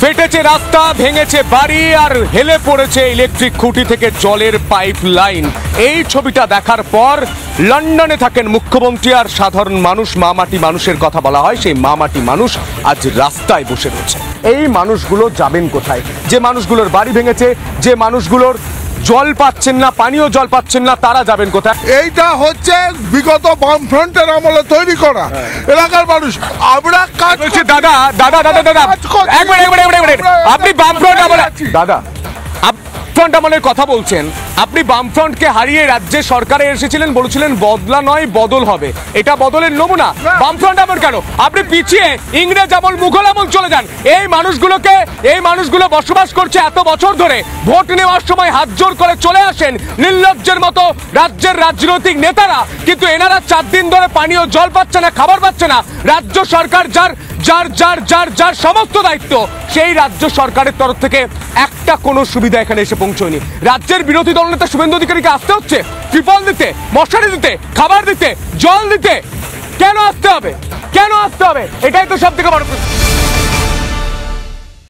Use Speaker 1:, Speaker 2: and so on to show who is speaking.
Speaker 1: ফেটেছে রাস্তা, ভেঙেছে বাড়ি, আর হেলে পড়েছে ইলেকট্রিক খুঁটি থেকে জলের পাইপ লাইন। এই ছবিটা দেখার পর লন্ডনে থাকেন মুখ্যমন্ত্রী, আর সাধারণ মানুষ, মামাটি মানুষের কথা বলা হয়, সেই মামাটি মানুষ আজ রাস্তায় বসে রয়েছে। এই মানুষগুলো যাবেন কোথায়? যে মানুষগুলোর বাড়ি ভেঙেছে, যে মানুষগুলোর জল পাচ্ছেন না, পানীয় জল পাচ্ছেন না, তারা যাবেন কোথায়?
Speaker 2: এইটা হচ্ছে বিগত বামফ্রন্টের আমলে তৈরি করা এলাকার মানুষ। আমরা কাজ
Speaker 1: বলছি দাদা দাদা দাদা দাদা একবার আপনি বামফ্রন্ট আমলে, দাদা বামফ্রন্ট আমলের কথা বলছেন, আপনি বামফ্রন্টকে হারিয়ে রাজ্যে সরকারে এসেছিলেন, বলেছিলেন বদলা নয় বদল হবে, এটা বদলের নমুনা। বামফ্রন্ট আমল কেন? আপনি পিছিয়ে ইংরেজ আমল, মুঘল আমল চলে যান। এই মানুষগুলো বসবাস করছে এত বছর ধরে, ভোট নেওয়ার সময় হাত জোর করে চলে আসেন নির্লজ্জের মতো রাজ্যের রাজনৈতিক নেতারা, কিন্তু এনারা 4 দিন ধরে পানীয় জল পাচ্ছে না, খাবার পাচ্ছে না। রাজ্য সরকার যার যার যার যার যার সমস্ত দায়িত্ব, সেই রাজ্য সরকারের তরফ থেকে একটা কোনো সুবিধা এখানে এসে পৌঁছয়নি। রাজ্যের বিরোধী দলনেতা শুভেন্দু অধিকারীকে আসতে হচ্ছে ত্রিপল দিতে, মশারি দিতে, খাবার দিতে, জল দিতে। কেন আসতে হবে? কেন আসতে হবে? এটাই তো সব থেকে বড় প্রশ্ন।